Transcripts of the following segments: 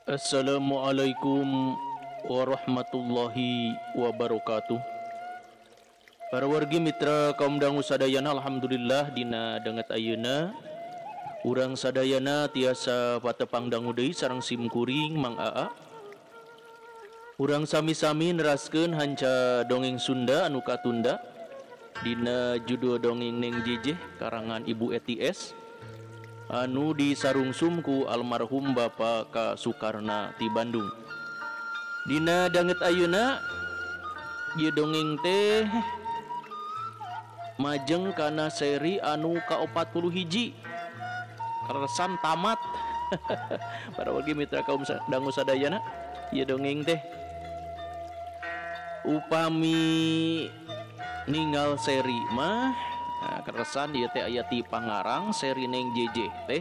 Assalamualaikum warahmatullahi wabarakatuh. Para wargi mitra kaum dangu sadayana, alhamdulillah dina danget ayeuna urang sadayana tiasa patepang dangu deui sareng simkuring Mang Aa. Urang sami-sami neraskeun hanca dongeng Sunda anu katunda dina judul dongeng Neng Jejeh karangan Ibu Ets anu disarungsum ku almarhum Bapak Ka Sukarna ti Bandung. Dina danget ayeuna ieu dongeng teh majeng kana seri anu ka-41 keresan tamat. Para wargi mitra kaum dangu sadayana, ieu dongeng teh upami ninggal seri mah keresan ieu teh aya ti pangarang seri Neng Jejeh teh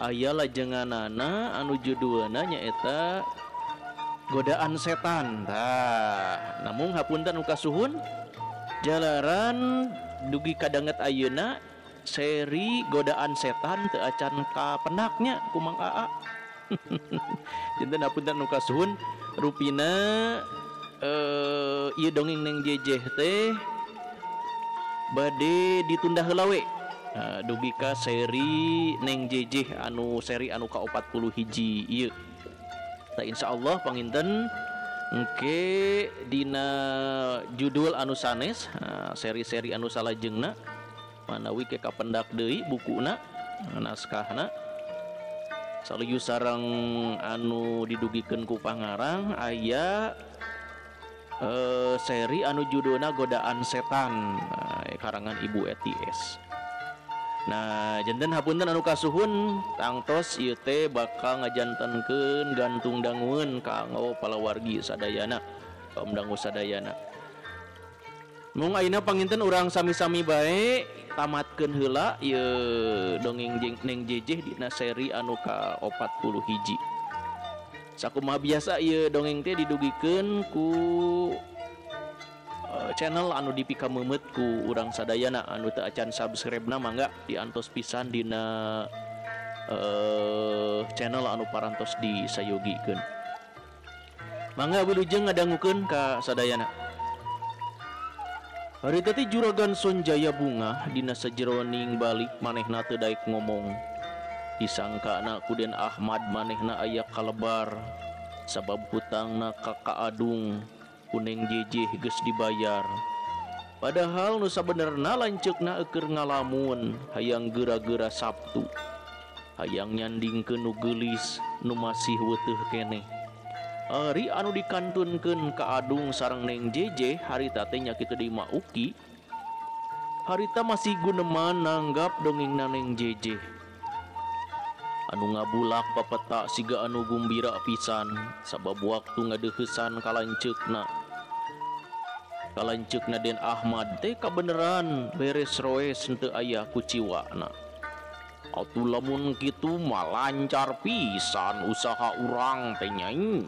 aya lajenganana anu judulna nyaeta Godaan Setan. Tah namung hapunten nu kasuhun jalaran dugi kadanget ayeuna seri Godaan Setan teu acan kapenaknya ku Mang Aa. Jinten hapunten nu kasuhun rupina ieu dongeng Neng Jejeh teh bade ditunda heula we dugi ka seri Neng Jejeh anu seri anu ka-41 ieu. Tah insyaallah panginten engke dina judul anu sanes seri-seri anu salajengna manawi ke kapendak deui bukuna naskahna saluyu sareng anu didugikeun ku pangarang aya seri anu judulna Godaan Setan karangan Ibu Ets. Nah janten hapunten anu kasuhun tangtos ieu teh bakal ngajantenkeun gantung dangueun kanggo palawargi sadayana kaum dangu sadayana. Mung ayeuna panginten urang sami-sami bae tamatkeun heula ieu dongeng Neng Jejeh dina seri anu ka-41. Sakumaha biasa ieu dongeng teh didugikeun ku channel anu dipika meumeut ku urang sadayana anu teu acan subscribe-na mangga diantos pisan dina channel anu parantos disayogikeun. Mangga wilujeng ngadangukeun ka sadayana. Harita teh Juragan Sonjaya Bunga dina sajeroning balik manehna teu daek ngomong. Disangkana ku Den Ahmad manehna aya kalebar sabab hutangna ka Kaadung Neng Jejeh geus dibayar. Padahal nu sabenerna lanceukna eukeur ngalamun hayang geura-geura Sabtu, hayang nyandingkeun nu geulis nu masih weuteuh keneh. Ari anu dikantunkeun ka Adung sareng Neng Jejeh harita teh nya kitu deui mah uki. Harita masih guneman nanggap dongengna Neng Jejeh anu ngabulak papeta siga anu gumbira pisan sabab waktu ngadeuheusan kalanceukna Den Ahmad teh kabeneran beres roes henteu aya kuciwana. Atuh lamun kitu mah lancar pisan usaha urang teh nyai.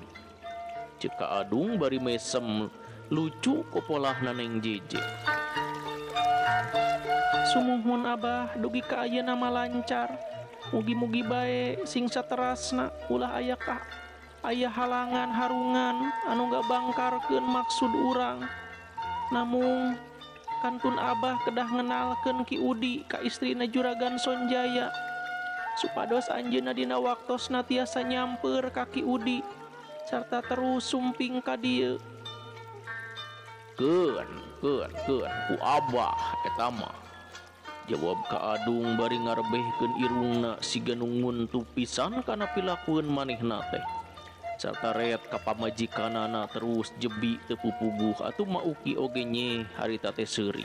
Ceuk Ka Adung bari mesem lucu ku polahna Neng Jejeh. Sumuhun Abah dugi ka ayeuna mah lancar. Mugi-mugi bae sing saterasna ulah aya halangan harungan anu ngabangkarkeun maksud urang. Namung kantun Abah kedah ngenalkeun Ki Udi ka istrina Juragan Sonjaya supados anjeunna dina waktosna tiasa nyamper ka Ki Udi sarta terus sumping ka dieu. Keun ku Abah eta mah, jawab Ka Adung bari ngarebehkeun irungna siga nu nguntu pisan kana pilakueun manehna teh. Sarta ret ka pamajikanana terus jebi teu pupuguh atuh mah uki oge nye harita teh seuri.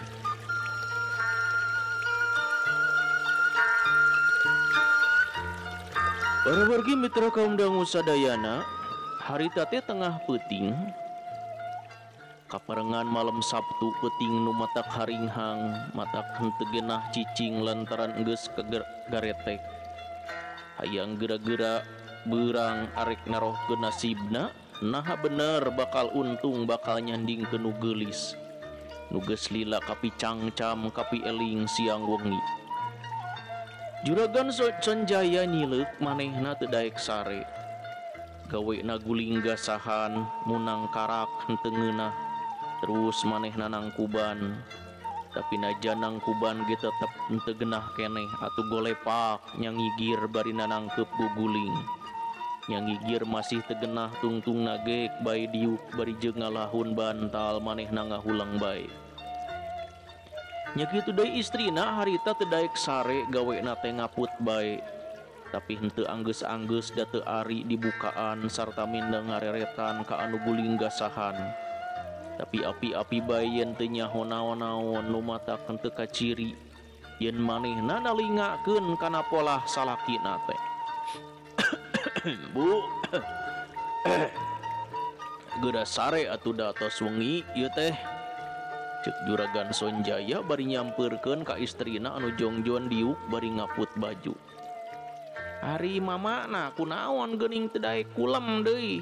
Para wargi mitra kaum dangu sadayana, harita teh tengah peuting kaparengan malam Sabtu peuting nu matak haringhang matak henteu genah cicing lantaran geus kagaretek. Hayang geura-geura beurang arek narohkeun nasibna naha bener bakal untung bakal nyandingkeun nu geulis nu geus lila kapi cangcam kapi eling siang wengi. Juragan Sonjaya nyileuk manehna teu daek sare. gawe naguling gasahan munang karak henteu ngeunah terus manehna nangkuban tapi najan nangkuban ge tetep henteu genah keneh atuh golepak nyangigir bari nangkep guguling nyangigir masih tegenah tungtung nage bae diuk bari jeung ngalahun bantal manehna ngahulang bae nya kitu deui istrina harita teu daek sare gawena teh ngaput bae tapi henteu anggeus-anggeus da teu ari dibukaan sarta mindeng ngareretan ka anu guling gasahan tapi api-api bae yen teu nyaho naon-naon lumatak henteu kaciri yen manehna nalingakeun kana polah salakina teh Bu geuda sare atuh da tos wengi ieu teh cek Juragan Sonjaya bari nyampeurkeun ka istrina anu jongjon diuk bari ngaput baju hari mamana kunaon geuning teu daek kulem deui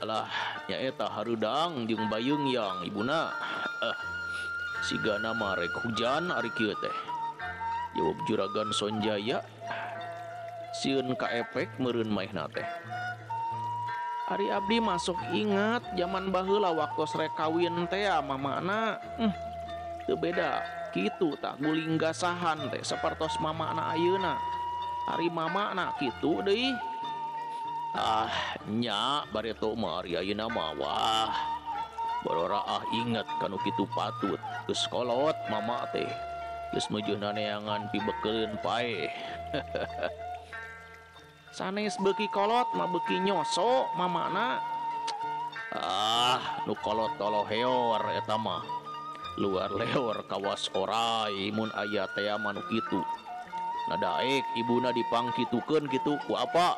alah nyaeta hareudang jeung bayung yang ibuna sigana mah rek hujan ari kieu teh jawab Juragan Sonjaya sieun ka efek meureun maehna teh ari abdi masuk ingat zaman baheula waktos rek kawin teh mamana teu beda kitu tak guling gasahan teh sapertos mamana ayeuna ari mamana kitu deui nya bareto mah ari ayeuna mah wah barora inget kanu kitu patut geus kolot mama teh geus nujuh naneangan pibeukeun pae sanes beuki kolot mah beuki nyoso mamana nu kolot tolo heor eta mah luar leor kawas orai mun aya teh mah nu kitu nadaek ibuna dipangkitukeun kitu ku apa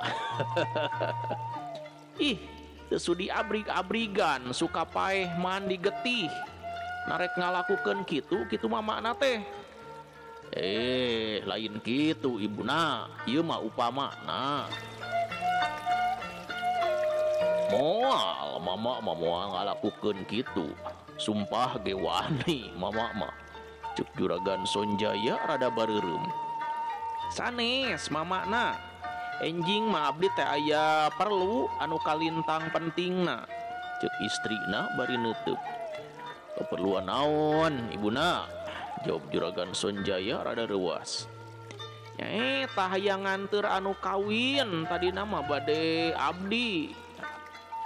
ih teu sudi abrig-abrigan suka paeh mandi getih narek ngalakukeun kitu mamana teh lain gitu ibuna ieu mah upamana moal mama mah moal ngalakukeun kitu sumpah ge wani mama mah cuk Juragan Sonjaya rada bareureum sanes mamana enjing mah abdi teh aya perlu anu kalintang pentingna cuk istrina bari neuteub keperluan naon ibuna jawab Juragan Sonjaya rada reuas tah hayang nganteur anu kawin tadi nama bade abdi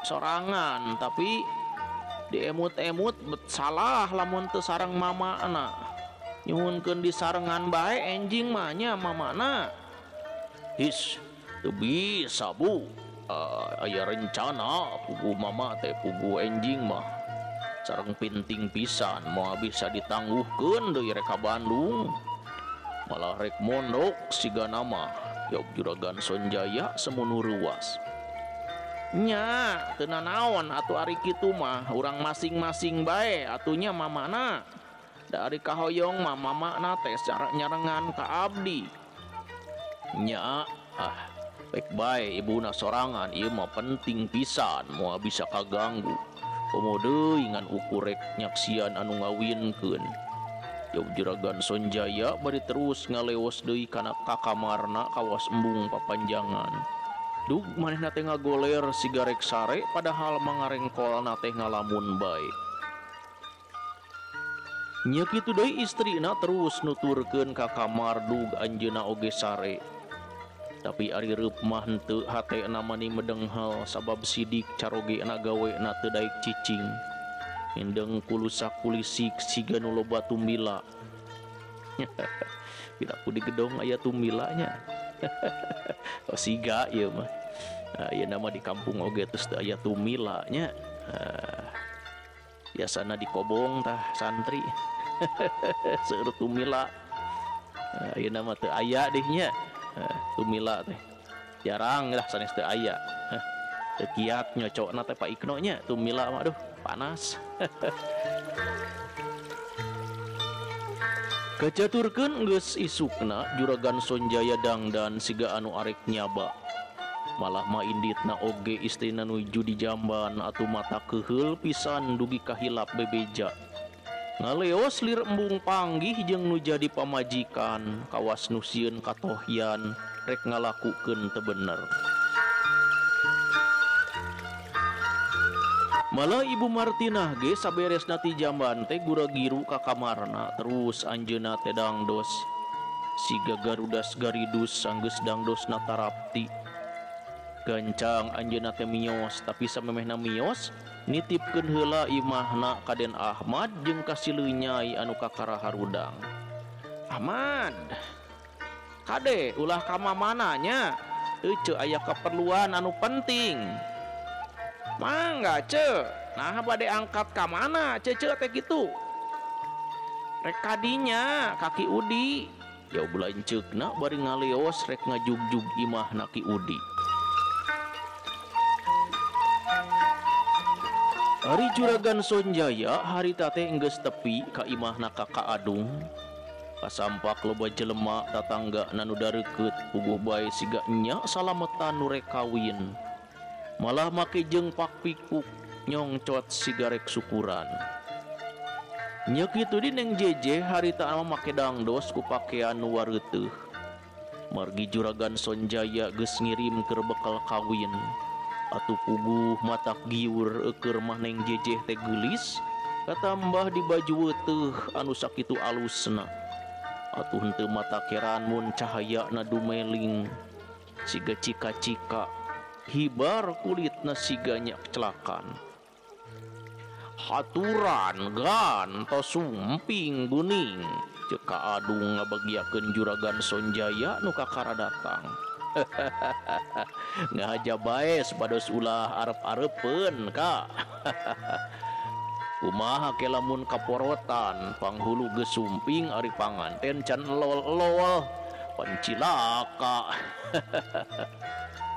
sorangan tapi diemut-emut salah lamun teu sareng mamana nyuhunkeun disarengan bae enjing mah nya mamana his teu bisa Bu aya rencana pugu mama teh pugu enjing mah sareng penting pisan moal bisa ditangguhkeun deui rek ka Bandung malah rek mondok siga nama jawab Juragan Sonjaya semunu ruas nya teu nanaon atuh ari kitu mah urang masing-masing bae atunya mamana da ari kahoyong mah mamana teh cara nyarengan ka abdi nya baik bae ibuna sorangan ieu mah penting pisan moal bisa kaganggu komodo ingan ukurek nyaksian anu ngawinkeun jawab Juragan Sonjaya bari terus ngaleos deui kana ka kamarna kawas embung papanjangan dug manehna teh ngagoler sigarek sare padahal mangarengkolna teh ngalamun bae nya kitu deui istrina terus nuturkeun ka kamar dug anjeunna oge sare tapi ari reup mah henteu hatena mani medenghal sabab sidik carogena gawena teu daek cicing hindeng kulusak-kulisik siga nu loba tumbila tidak ku di gedong aya tumbilanya siga ieu mah ieu nama di kampung oge terus teu aya tumilanya biasana di kobong tah santri seueur tumila ieu nama teu aya deh nya tumila teh jarang lah sanes teu aya teu kiat nyocokna teh Pak Ikno nya tumila mah aduh panas kacaturkeun geus isukna Juragan Sonjaya dangdan siga anu arek nyaba malah mah inditna oge istrina nuju di jamban atuh mata keheul pisan dugi kahilap bebeja ngaleos lir embung panggih jeung nu jadi pamajikan kawas nu sieun katohyan rek ngalakukeun teu bener Malah Ibu Martinah ge saberes nati jamban teh gura-giru ka kamarna terus anjeunna teh dangdos siga garudas garidus sanggeus dangdos natarapti gancang anjeunna teh miyos tapi samemehna miyos nitipkeun heula imahna ka Den Ahmad jeung ka si Leunyai anu kakaraha rudang. Ahmad kade ulah ka mananya teu aya keperluan anu penting. Mangga ce, nah bade angkat ka mana cece teh gitu. Rek kadinya kaki Udi. Ya bulanceukna bari ngaleos rek ngajugjug imahna Ki Udi. Ari Juragan Sonjaya harita teh enggeus tepi ka imahna Kakak Adung. Kasampak loba jelema tatangga nanu dareukeut puguh bae siga nya salametan nu rek kawin. Malah make jeung pak pikuk nyongcot sigarek syukuran. Nya kitu di Neng Jeje harita mah make dangdos ku pakean nu wareuteuh. Margi Juragan Sonjaya geus ngirim keur bekal kawin. Atuh puguh matak giur eukeur mah Neng Jeje teh geulis katambah di baju weuteuh anu sakitu alusna. Atuh henteu mata keran mun cahayana dumeling siga cika-cika hibar kulitna siganya kecelakan. Haturan gantos sumping guning ceuk Ka Adung ngabagiakeun Juragan Sonjaya nu kakara datang. Ngahaja bae sapados ulah arep-arepeun ka. Kumaha ke lamun kaporotan panghulu geus sumping ari panganten can lol-lol pancilaka.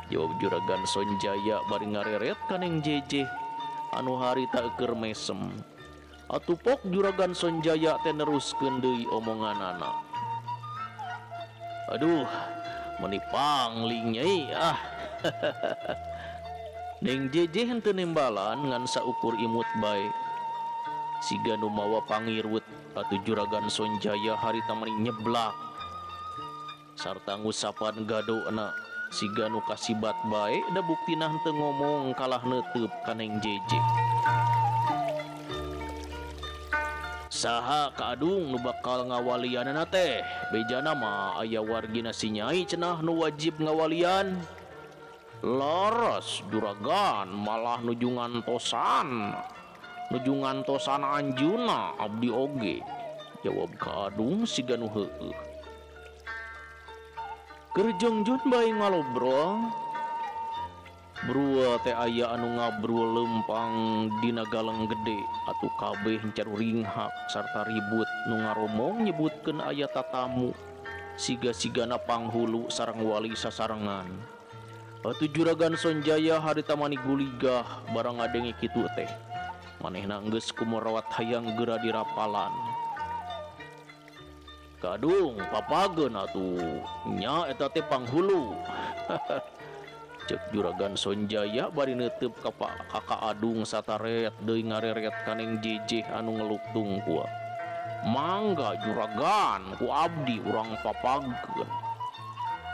Jawab Juragan Sonjaya bari ngareret ka Neng Jeje anu harita keur mesem. Atupok Juragan Sonjaya teh neruskeun deui omonganana. Aduh, meuni pangling nyai ah. Neng Jeje henteu nembalan ngan saukur imut bae. Siga nu mawa pangirut atuh Juragan Sonjaya harita meuni nyeblak. Sarta ngusapan gadona siga nu kasibat bae da buktina henteu ngomong kalah neuteub ka Neng Jeje. Saha Ka Adung nu bakal ngawalianana teh? Bejana mah aya wargina si Nyai cenah nu wajib ngawalian. Laras Juragan malah nuju ngantosan anjeunna abdi oge. Jawab Ka Adung siga nu heueuh. Keur jongjun bae ngalobrol. Brua teh aya anu ngabrul lempang dina galeng gede atuh kabeh caruringhak sarta ribut nu ngaromong nyebutkeun aya tatamu siga-sigana panghulu sareng wali sasarengan. Atuh Juragan Sonjaya harita mani guligah barang ngadenge kitu teh. Manehna geus kumarawat hayang geura dirapalan. Ka Adung papageun atuh nya eta teh panghulu. Ceuk Juragan Sonjaya bari neuteub ka Kakak Adung sataret deui ngareret ka Neng Jeje anu ngeluktung kua. Mangga Juragan ku abdi urang papageun.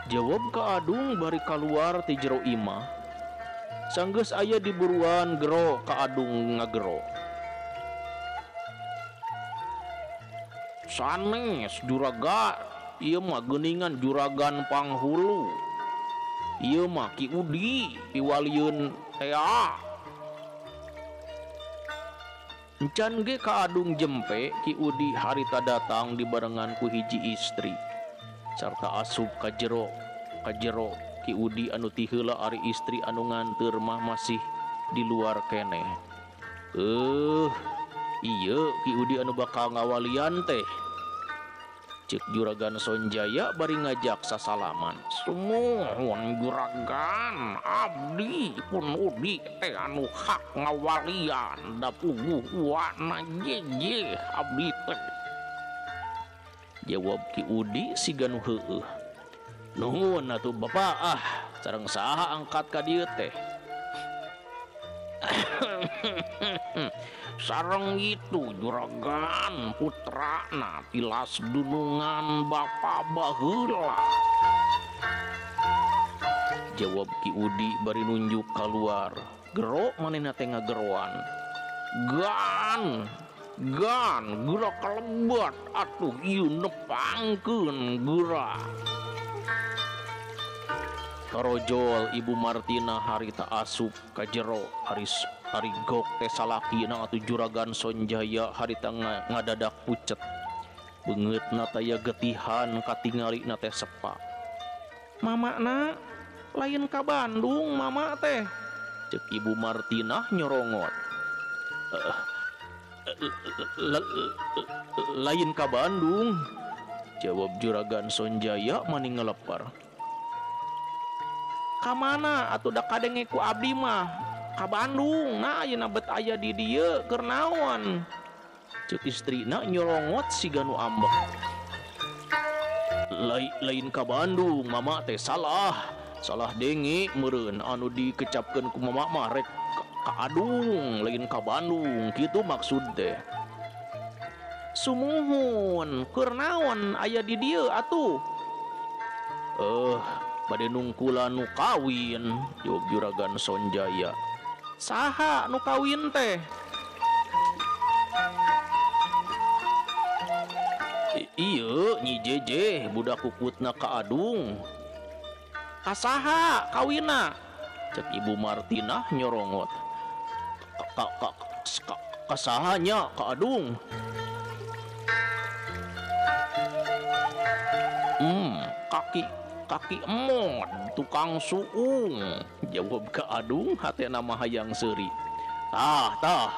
Jawab Ka Adung bari kaluar ti jero imah. Sanggeus aya di buruan gero Ka Adung ngagero. Sanes Juragan, ieu mah geuningan Juragan panghulu. Ieu mah Ki Udi piwalieun tea. Encan ge Ka Adung jempe Ki Udi harita datang dibarengan ku hiji istri sarta asup ka jero Ki Udi anu ti heula ari istri anu nganteur mah masih di luar keneh. Ieu Ki Udi anu bakal ngawalian teh. Ceuk Juragan Sonjaya bari ngajak sasalaman. Sumuhun Juragan, abdi pun Udi teh anu hak ngawalian da puguh wana Jeje abdi teh. Jawab Ki Udi siga nu heueuh. Nuhun atuh Bapak sareng saha angkat ka dieu teh. Sareng itu Juragan putrana tilas dunungan Bapa baheula. Jawab Ki Udi bari nunjuk keluar gero manehna teh ngageroan. Gan gerak kalebat atuh ieu nepangkeun gerak. Karojol Ibu Martina harita asup ka jero hari gok teh salakina atuh Juragan Sonjaya harita ngadadak pucet. Beungeutna taya getihan katingalina teh sepa. Mamana lain ka Bandung mama teh, cek Ibu Martina nyorongot. Lain ka Bandung, jawab Juragan Sonjaya maning ngelepar. Kamana atuh da kadenge ku abdi mah ka Bandung, nah ayeuna bet aya di dieu keur naon, cek istrina nyorongot siga nu ambek. Lain ka Bandung mama teh salah denge meureun anu dikecapkeun ku mama mah rek ka Adung lain ka Bandung kitu maksud teh. Sumuhun keur naon aya di dieu atuh? Bade nungkula nu kawin, jawab Juragan Sonjaya. Saha nu kawin teh? Iya Nyi Jeje budak puputna ka Adung. Kasaha kawinna? Cek Ibu Martina nyorongot. Kasahanya ka Adung? Kaki emod tukang suung, jawab ka Adung hatena mah hayang seuri. Tah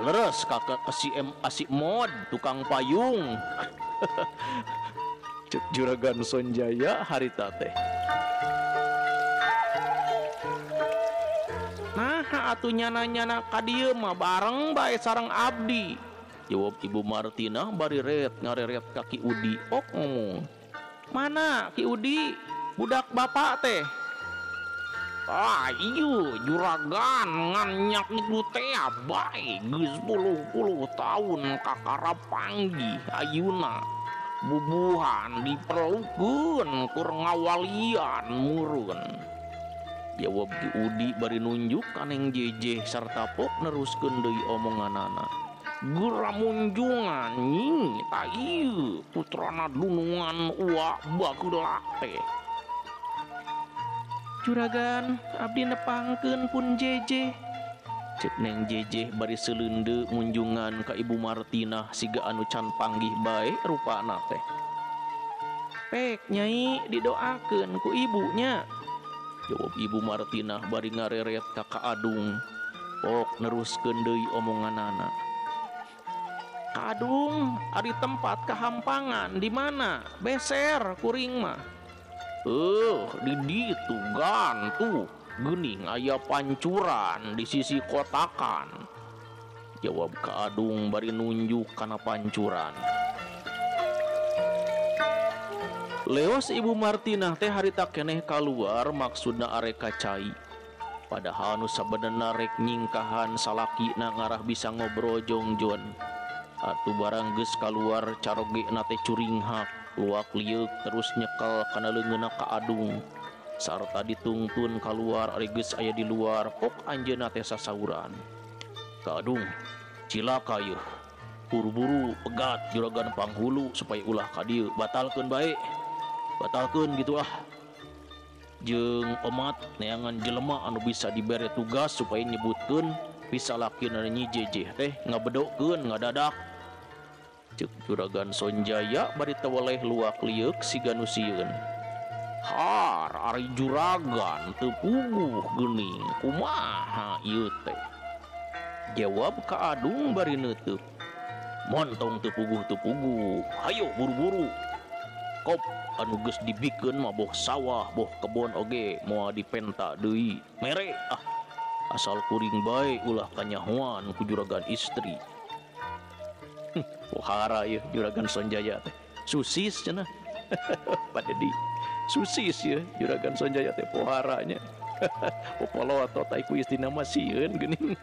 leres kakak si mod tukang payung. Cek Juragan Sonjaya harita teh. Nah atuh nyana ka dieu mah bareng bae sareng abdi, jawab Ibu Martina bari ngareret ka Ki Udi. Ngomong. Mana Ki Udi budak bapak teh? Ieu juragan nganyak itu teh bae geus 10 tahun kakara panggih ayeuna bubuhan diperlukeun kur ngawalian murun, jawab Ki Udi bari nunjuk kaneng Jeje sarta pok neruskeun deui omonganana. Gera munjungan nying ta ieu putrana dunungan uak bageula teh. Juragan abdi nepangkeun pun Jeje, cek neng Jeje bari seleundeuk munjungan ka Ibu Martina siga anu can panggih bae rupana teh. Pek Nyai didoakeun ku ibunya, jawab Ibu Martina bari ngareret ka Adung. Pok neruskeun deui omonganana. Ka Adung ari tempat kahampangan di mana? Beser kuring mah. Di ditu gan tuh geuning aya pancuran di sisi kotakan, jawab ka Adung bari nunjuk kana pancuran. Leos Ibu Martina teh harita keneh kaluar maksudna arek kacai. Padahal nu sabenerna rek nyingkahan salakina ngarah bisa ngobrol jongjon. Atuh barang geus kaluar carogena teh curinghak luak liuk terus nyekel kana leungeunna ka Adung sarta ditungtun kaluar ari geus aya di luar. Pok anjeunna teh sasauran. Ka Adung cilaka yeuh, buru-buru pegat juragan panghulu supaya ulah ka dieu. Batalkeun bae, batalkeun gitu ah. Jeung omat neangan jelema anu bisa dibere tugas supaya nyebutkeun bisa lakina Nyi Jeje teh ngabedokeun ngadadak, cek Juragan Sonjaya bari teweleh luak liuk siga nu sieun. Har ari juragan teu puguh geuning kumaha ieu teh, jawab ka Adung bari neuteuk. Montong teu puguh, hayo buru-buru. Kop anu geus dibikeun mah boh sawah boh kebon oge moal dipenta deui mere ah. Asal kuring bae ulah kanyahoan ku juragan istri. Pohara ya juragan Sonjaya teh susis cenah. Padedi susis ya juragan Sonjaya teh poharanya. Popolotot ai ku istina mah sieun geuning.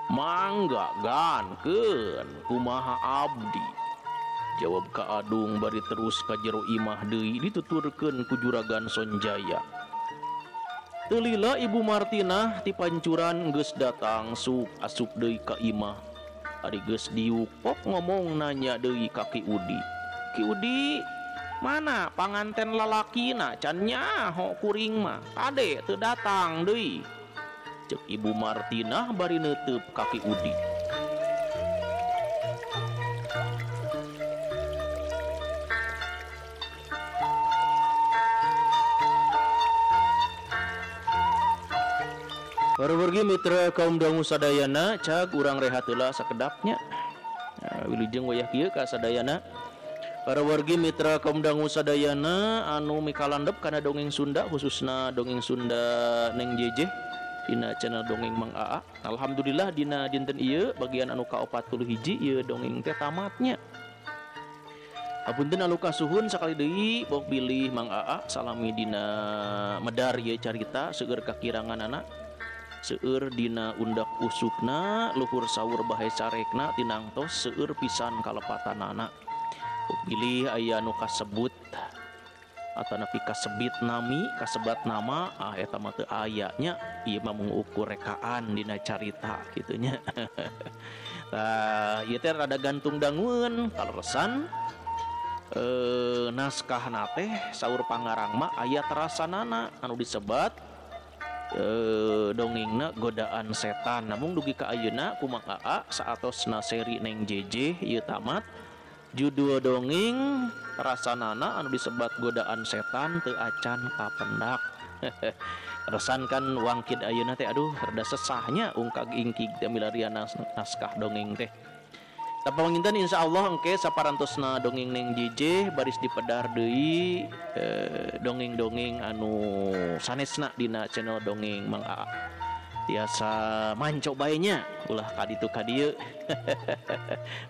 Mangga gankeun kumaha abdi, jawab ka Adung bari terus ka jero imah deui dituturkeun ku juragan Sonjaya. Telila Ibu Martina ti pancuran geus datang suk asup deui ka imah. Ari geus diuk pok ngomong nanya deui ka Ki Udi. Ki Udi, mana panganten lalakina can nyaho kuring mah kade teu datang deui. Cek Ibu Martina bari neuteub ka Ki Udi. Wargi mitra kaum dangu sadayana cag urang rehat heula sakedapnya. Wilujeng wayah kieu ka sadayana. Para wargi mitra kaum dangu sadayana anu mikalandep kana dongeng Sunda khususna dongeng Sunda Neng Jeje dina channel dongeng Mang Aa. Alhamdulillah dina dinten ieu bagian anu ka-41 ieu dongeng teh tamatnya. Apunten anu kasuhun sakali deui bok bilih Mang Aa salami dina medar ieu carita seueur kakiranganana. Seueur dina undak usukna luhur sawur bahe carekna tinangtos seueur pisan kalepatanana. Pilih aya nu kasebut atanapi kasebit nami kasebat nama eta mah teu aya nya ieu mah mung ukur rekaan dina carita kitu nya. Tah ieu teh rada gantung dangueun kaleresan naskahna teh saur pangarang mah aya terasanana anu disebat dongengna godaan setan. Namun dugi ka ayeuna ku Mang Aa saatosna seri Neng Jeje ieu tamat judul dongeng rasanana anu disebat godaan setan teu acan kapendak. Resan kan wangkid ayeuna teh aduh rada sesahnya ungkag ingkig teh milarian naskah dongeng teh. Tapanginten insyaallah engke saparantosna dongeng Neng Jeje baris dipedar deui dongeng-dongeng anu sanesna dina channel dongeng Mang Aa. Tiasa manco bae nya ulah kaditu ka dieu.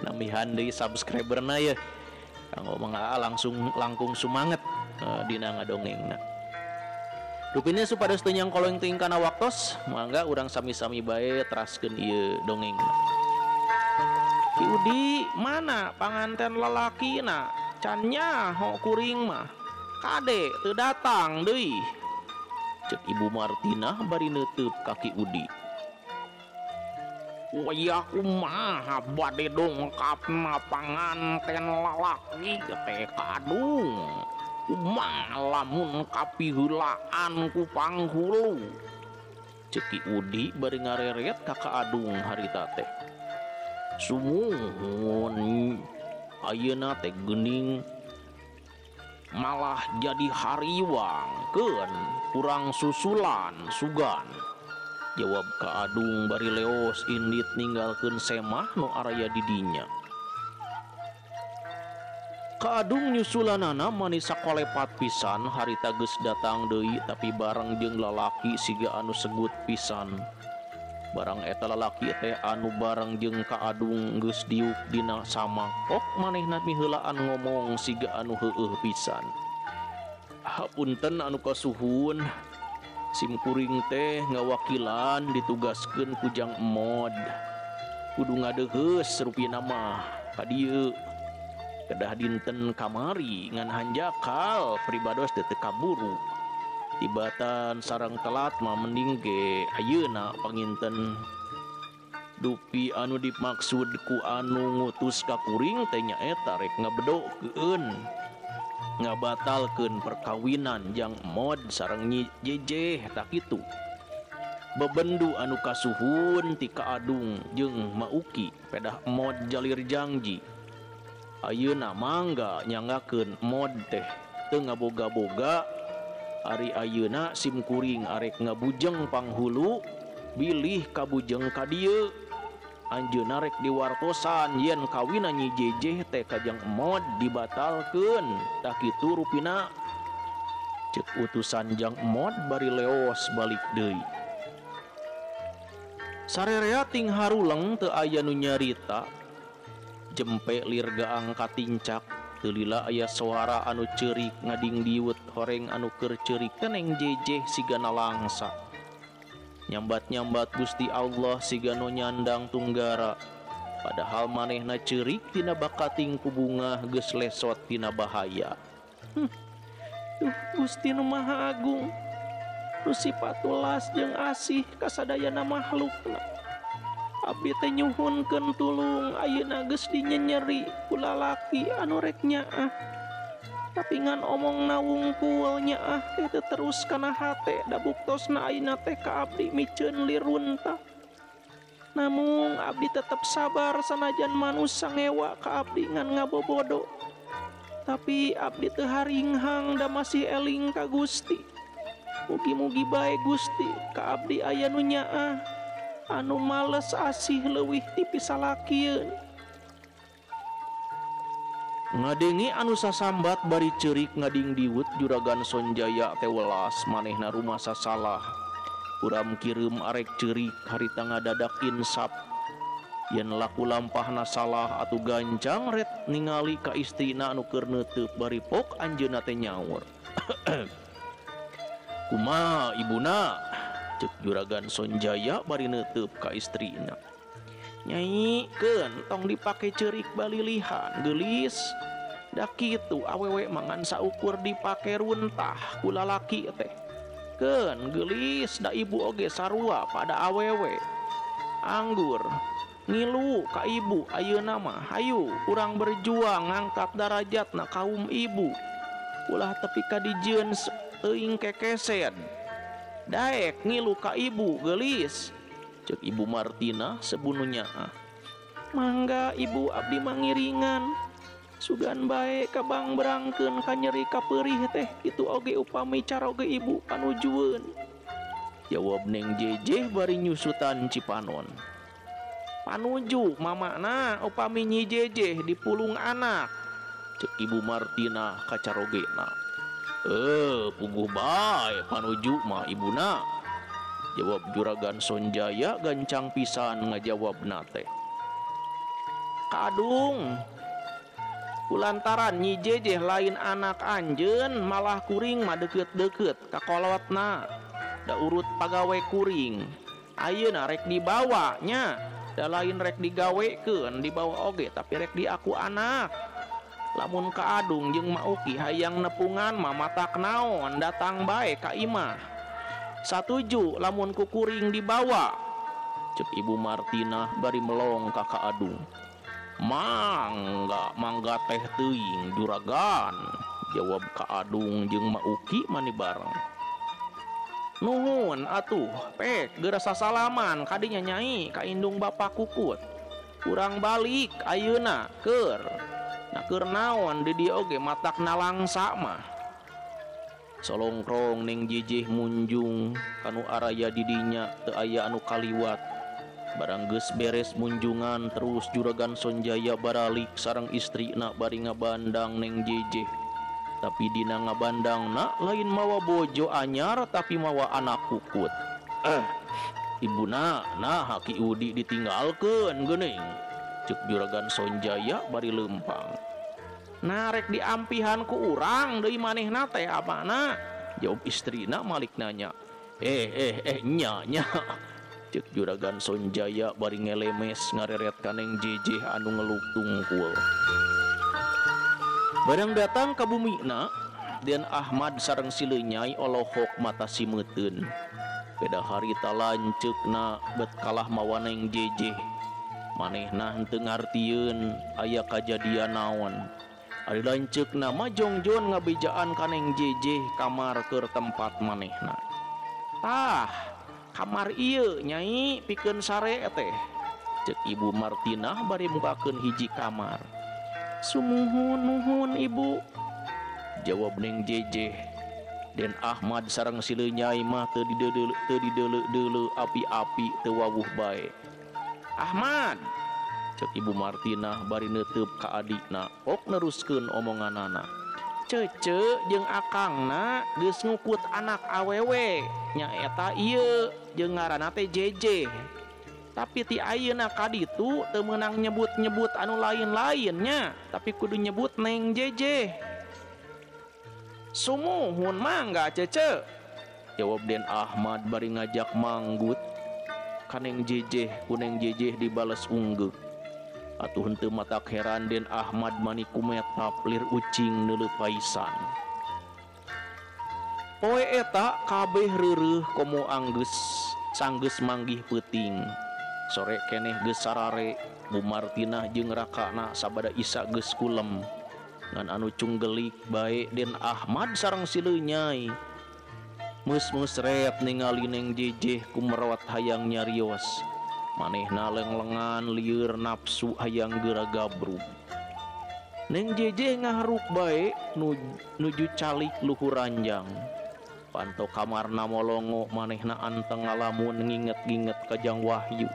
Namihan deui subscriberna ye. Kanggo Mang Aa langkung sumanget dina ngadongengna. Rupina supados teu nyangkolong teuing kana waktos, mangga urang sami-sami bae teraskeun ieu dongengna. Ki Udi, mana panganten lalakina can nyaho kuring mah kade teu datang deui. Cek Ibu Martina bari neuteub ka Ki Udi. Wayah kumaha bade dongkapna panganten lalaki teh kadung. Kumaha lamun kapiheulaan ku panghulu. Cek Ki Udi bari ngareret ka Kaadung harita teh. Sumuhun ayeuna teh geuning malah jadi hariwangkeun kurang susulan sugan. Jawab Kaadung bari leos indit ninggalkeun semah nu araya di dinya. Kaadung nyusulanana manis sakolepat pisan harita geus datang deui tapi bareng jeung lalaki siga anu segut pisan. Barang eta lalaki teh anu bareng jeung Kaadung geus diuk dina samangkok manehna miheulaan ngomong siga anu heueuh pisan. Hapunten anu kasuhun, simkuring teh ngawakilan ditugaskeun ku Jang Emod. Kudu ngadeuheus rupina mah ka dieu. Kedah dinten kamari ngan hanjakal pribados teu kaburu. Tibatan sarang telat mah mending ge ayeuna panginten. Dupi anu dimaksud ku anu ngutus ka kuring teh nyaeta rek ngabedokeun ngabatalkeun perkawinan Jang Emod sareng Nyi Jeje tak kitu. Bebendu anu kasuhun ti Kaadung jeung Mauki pedah Emod jalir janji. Ayeuna mangga nyangakeun Emod teh teu ngaboga-boga. Ari ayeuna simkuring arek ngabujeng panghulu bilih kabujeng ka dieu. Anjeunna rek diwartosan yen kawina Nyi Jeje teh ka Jang Emod dibatalkeun. Tah kitu rupina. Cek utusan Jang Emod bari leos balik deui. Sarerea ting haruleng teu aya nu nyarita. Jempe lirga angkat tincak. Teulila aya suara anu ceurik ngading diwet horeng anu keur ceurik Neng Jeje sigana langsa. Nyambat-nyambat Gusti Allah sigana nyandang tunggara. Padahal manehna ceurik tina bakating ku bunga geus lesot tina bahaya. Duh Gusti nu Maha Agung. nu sipatulas jeung asih kasadayana makhlukna. Abdi teh nyuhunkeun tulung ayeuna geus dinyenyeri ku lalaki anu rek nyaah. Tapi ngan omongna wungkul nyaah teh teu terus kana hate da buktosna ayeuna teh ka abdi miceun liruntah. Namun abdi tetep sabar sanajan manusia ngewa ka abdi ngan ngabobodo. Tapi abdi teu haringhang da masih eling ka Gusti. Mugi-mugi bae Gusti ka abdi aya nu nyaah anu males asih leuwih ti pisalakieun. Ngadengi anu sasambat bari ceurik ngading diwut Juragan Sonjaya teh welas manehna rumasa salah. Uram kirim arek ceurik harita ngadadak insap yen laku lampahna salah atuh gancang ret ningali ka istrina anu keur neuteub bari pok anjeunna teh nyaur. Kumaha ibuna? Ceuk Juragan Sonjaya bari neuteub ka istrina. Nyai keun tong dipake ceurik balilihan geulis. Da kitu awewe mangan saukur dipake runtah ku lalaki teh. Keun geulis da ibu oge sarua pada awewe. Anggur ngilu ka ibu ayeuna mah hayu urang berjuang ngangkat darajatna kaum ibu. Ulah tepi ka dijieun teuing kekesen. Daek ngilu ka ibu geulis. Ceuk Ibu Martina sebununya. Mangga ibu abdi mangiringan. Sugan bae kabang berangkeun ka nyeri ka peurih teh kitu oge upami caroge ibu panujueun. Jawab Neng Jejeh bari nyusutan Cipanon. Panuju mamana upami Nyi Jejeh dipulung anak. Ceuk Ibu Martina ka carogena. Puguh bae panuju mah ibuna. Jawab Juragan Sonjaya gancang pisan ngajawabna teh. Kadung kulantaran Nyi Jejeh lain anak anjeun malah kuring mah deukeut-deukeut ka kolotna. Da urut pagawe kuring. Ayeuna rek dibawa nya, da lain rek digawekeun dibawa oge tapi rek diaku anak. Lamun ka adung jeung Mauki hayang nepungan mah matak naon datang bae ka imah. Satuju lamun ku kuring dibawa. Ceuk Ibu Martina bari melong ka Adung. Mangga teh teuing juragan. Jawab ka Adung jeung Mauki mani bareng. Nuhun atuh pek geura sasalaman kadinya Nyai ka indung Bapa Kukut. Kurang balik ayeuna keur. Na keur naon di dieu oge matakna langsa mah. Solongkrong Neng Jejeh munjung kanu araya didinya teu aya anu kaliwat. Barang geus beres munjungan terus Juragan Sonjaya baralik sareng istrina bari ngabandang Neng Jejeh. Tapi dina ngabandangna lain mawa bojo anyar tapi mawa anak Kukut. Ibuna nah Ki Udi ditinggalkeun geuning. Ceuk Juragan Sonjaya bari lempang. Narek diampihan ku urang deui manehna teh apana? Jawab istrina malik nanya. Nya. Ceuk Juragan Sonjaya bari ngelemes ngareret ka Neng Jejeh anu ngeluk tungkul. Barang datang ka bumina, Den Ahmad sareng Silenyai olohok mata simeuteun. Beda harita lanceukna bet kalah mawa Neng Jejeh. Manehna henteu ngartieun aya kajadian naon. Ari lanceukna mah jongjon ngabejaan ka Neng Jejeh kamar keur tempat manehna. Tah, kamar ieu Nyai pikeun sare teh. Ceuk Ibu Martina bari mukakeun hiji kamar. Sumuhun Ibu. Jawab Neng Jejeh. Den Ahmad sareng Silenyai mah teu dideuleu api-api teu wawuh bae. Ahmad, ceuk Ibu Martina bari neuteub ka adikna, ok neruskeun omonganana. Cece jeung akangna geus ngukut anak awewe, nyaeta ieu jeung ngaranna teh Jejeh. Tapi ti ayeuna kaditu teu meunang nyebut-nyebut anu lain-lainnya, tapi kudu nyebut Neng Jejeh. Sumuhun mangga Cece. Jawab Den Ahmad bari ngajak manggut ka Neng Jejeh, ku Neng Jejeh dibales unggeuh. Atuh henteu matak heran Den Ahmad mani kumetap lir ucing neuleuh paisan. Poe eta kabeh reureuh komo anggeus sanggeus manggih peuting. Sore keneh geus sarare Bumartinah jeung rakana sabada Isa geus kulem. Ngan anu cunggelik bae Den Ahmad sareng Sileu Nyai. Meus-meus ret ningali Neng Jejeh kumerawat hayang nyarios. Manehna leng-lengan lieur nafsu hayang geura gabrug. Neng Jejeh ngaharuk bae nuju calik luhur ranjang. Panto kamarna molongo manehna anteng ngalamun nginget-nginget Kajang Wahyu.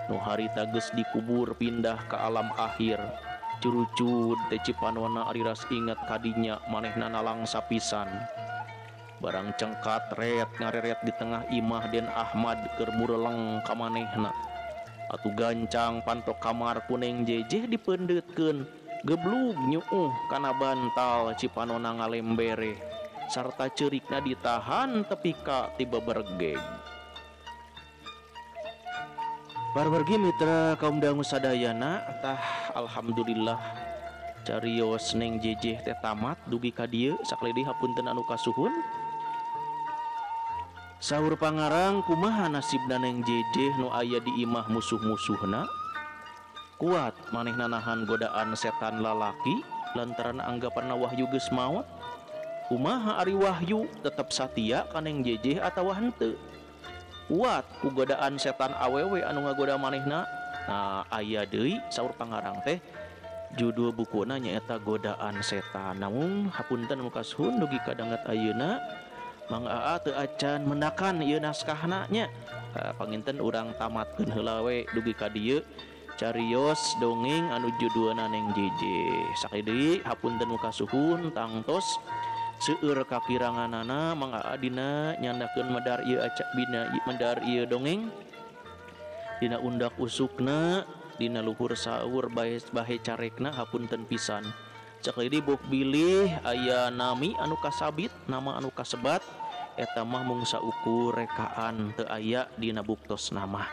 Nu harita geus dikubur pindah ke alam akhir. Curucud teh cipanona ari ras inget kadinya manehna nalang sapisan. Barang cengkat ret ngareret di tengah imah Den Ahmad keur mureleng ka manehna. Atu gancang panto kamar Neng Jejeh dipeundeutkeun geblug nyuuh kana bantal cipanona ngalembere sarta ceurikna ditahan tepi ka tiba bergeg. Barbargi mitra kaum dangu sadayana tah alhamdulillah carios Neng Jejeh teh tamat dugi ka dieu sakleudi hapunten anu kasuhun. Saur pangarang kumaha nasibna Neng Jejeh nu aya di imah musuh-musuhna? Kuat manehna nahan godaan setan lalaki lantaran anggapanna Wahyu geus maot? Kumaha ari Wahyu tetep satia ka Neng Jejeh atawa henteu? Kuat ku godaan setan awewe anu ngagoda manehna? Nah aya deui saur pangarang teh judul bukuna nyaeta Godaan Setan. Namun hapunten anu kasuhun dugi kadanget ayeuna Mang Aa teu acan mendakan ieu naskahna nya. Panginten urang tamatkeun heula we dugi ka dieu carios dongeng anu judulna Neng Jejeh. Sakali hapunten anu kasuhun tangtos seueur kakiranganana Mang Aa dina nyandakeun medar ieu medar ieu dongeng dina undak usukna dina luhur saur bahe carekna hapunten pisan. Sakali buk bilih aya nami anu kasabit nama anu kasebat eta mah mung saukur rekaan teu aya dina buktos nama.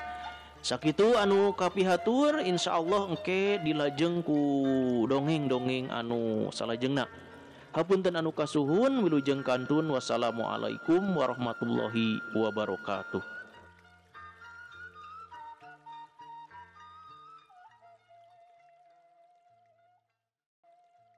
Sakitu anu kapihatur insyaallah engke dilajeng ku dongeng-dongeng anu salajengna. Hapunten anu kasuhun wilujeng kantun wassalamualaikum warahmatullahi wabarakatuh.